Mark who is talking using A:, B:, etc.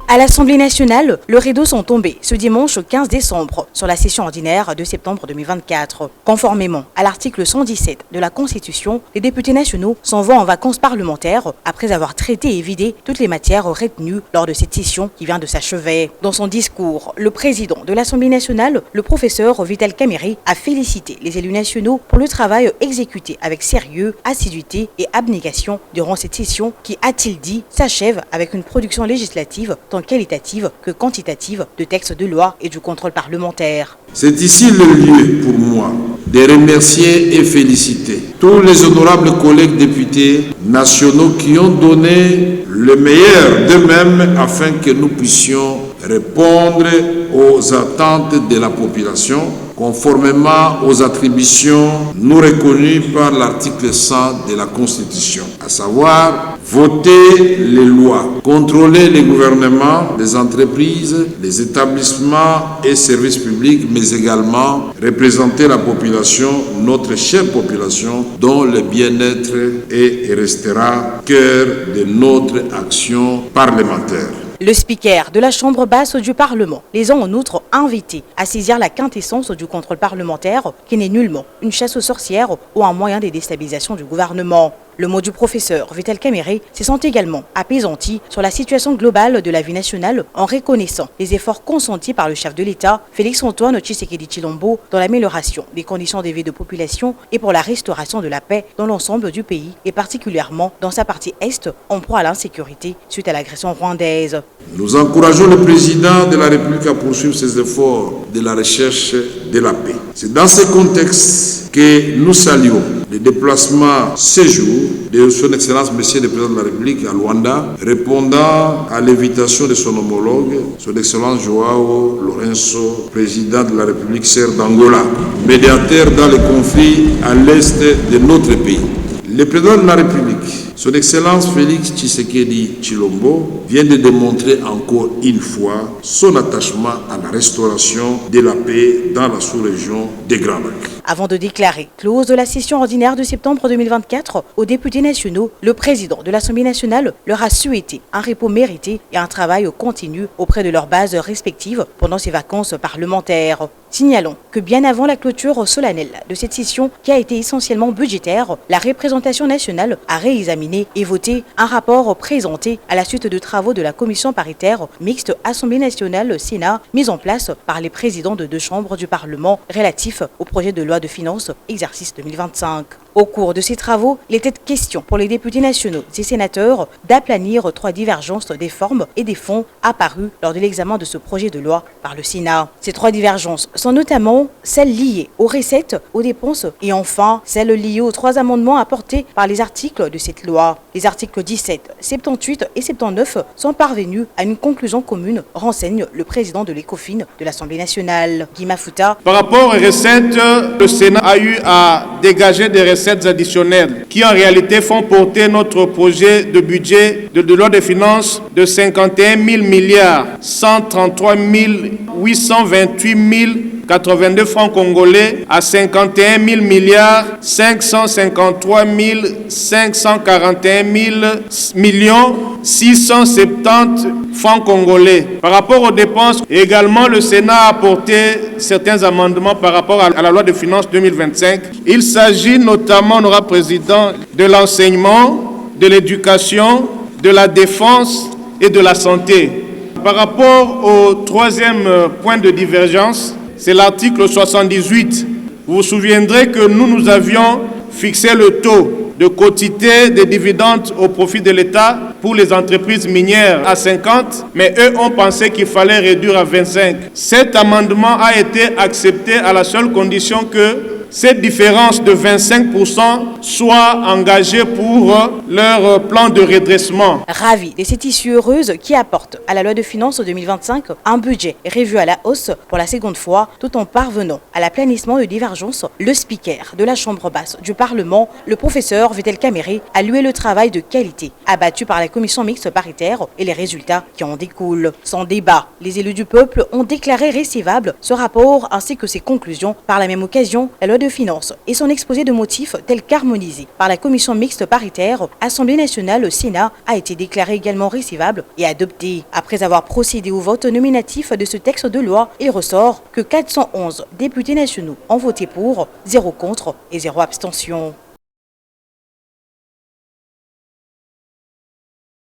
A: À l'Assemblée nationale, le rideau sont tombés ce dimanche 15 décembre sur la session ordinaire de septembre 2024. Conformément à l'article 117 de la Constitution, les députés nationaux s'en vont en vacances parlementaires après avoir traité et vidé toutes les matières retenues lors de cette session qui vient de s'achever. Dans son discours, le président de l'Assemblée nationale, le professeur Vital Kamerhe, a félicité les élus nationaux pour le travail exécuté avec sérieux, assiduité et abnégation durant cette session qui, a-t-il dit, s'achève avec une production législative tant qualitative que quantitative de textes de loi et du contrôle parlementaire.
B: C'est ici le lieu pour moi de remercier et féliciter tous les honorables collègues députés nationaux qui ont donné le meilleur d'eux-mêmes afin que nous puissions répondre aux attentes de la population conformément aux attributions nous reconnues par l'article 100 de la Constitution, à savoir voter les lois, contrôler les gouvernements, les entreprises, les établissements et services publics, mais également représenter la population, notre chère population, dont le bien-être est et restera cœur de notre action parlementaire.
A: Le speaker de la Chambre basse du Parlement les a en outre invités à saisir la quintessence du contrôle parlementaire qui n'est nullement une chasse aux sorcières ou un moyen de déstabilisation du gouvernement. Le mot du professeur Vital Kamerhe s'est senti également apaisanti sur la situation globale de la vie nationale en reconnaissant les efforts consentis par le chef de l'État, Félix-Antoine Tshisekedi Tshilombo, dans l'amélioration des conditions de vie de population et pour la restauration de la paix dans l'ensemble du pays et particulièrement dans sa partie est en proie à l'insécurité suite à l'agression rwandaise.
B: Nous encourageons le président de la République à poursuivre ses efforts de la recherche de la paix. C'est dans ce contexte que nous saluons le déplacement ce jour de son Excellence Monsieur le Président de la République à Luanda, répondant à l'invitation de son homologue, son Excellence Joao Lourenço, président de la République serbe d'Angola, médiateur dans les conflits à l'est de notre pays. Le Président de la République, son Excellence Félix Tshisekedi Tshilombo, vient de démontrer encore une fois son attachement à la restauration de la paix dans la sous-région des Grands Lacs.
A: Avant de déclarer close de la session ordinaire de septembre 2024 aux députés nationaux, le président de l'Assemblée nationale leur a souhaité un repos mérité et un travail continu auprès de leurs bases respectives pendant ces vacances parlementaires. Signalons que bien avant la clôture solennelle de cette session qui a été essentiellement budgétaire, la représentation nationale a réexaminé et voté un rapport présenté à la suite de travaux de la commission paritaire mixte Assemblée nationale-Sénat mise en place par les présidents de deux chambres du Parlement relatif au projet de loi de finances exercice 2025. Au cours de ces travaux, il était question pour les députés nationaux et sénateurs d'aplanir trois divergences des formes et des fonds apparues lors de l'examen de ce projet de loi par le Sénat. Ces trois divergences sont notamment celles liées aux recettes, aux dépenses et enfin celles liées aux trois amendements apportés par les articles de cette loi. Les articles 17, 78 et 79 sont parvenus à une conclusion commune, renseigne le président de l'ECOFIN de l'Assemblée nationale, Guy Mafuta.
C: Par rapport aux recettes, le Sénat a eu à dégager des recettes additionnelles qui en réalité font porter notre projet de budget de loi de finances de 51 000 milliards 133 828 82 francs congolais à 51 000 milliards 553 541 millions 670 francs congolais. Par rapport aux dépenses, également le Sénat a apporté certains amendements par rapport à la loi de finances 2025. Il s'agit notamment, honorable président, de l'enseignement, de l'éducation, de la défense et de la santé. Par rapport au troisième point de divergence, c'est l'article 78. Vous vous souviendrez que nous avions fixé le taux de quotité des dividendes au profit de l'État pour les entreprises minières à 50, mais eux ont pensé qu'il fallait réduire à 25. Cet amendement a été accepté à la seule condition que cette différence de 25% soit engagée pour leur plan de redressement.
A: Ravi de cette issue heureuse qui apporte à la loi de finances 2025 un budget revu à la hausse pour la seconde fois, tout en parvenant à l'aplanissement de divergences, le speaker de la Chambre basse du Parlement, le professeur Vital Kamerhe, a loué le travail de qualité abattu par la commission mixte paritaire et les résultats qui en découlent. Sans débat, les élus du peuple ont déclaré récevable ce rapport ainsi que ses conclusions. Par la même occasion, la loi loi de finances et son exposé de motifs tel qu'harmonisé par la commission mixte paritaire, Assemblée nationale, le Sénat a été déclaré également récevable et adopté. Après avoir procédé au vote nominatif de ce texte de loi, il ressort que 411 députés nationaux ont voté pour, 0 contre et 0 abstention.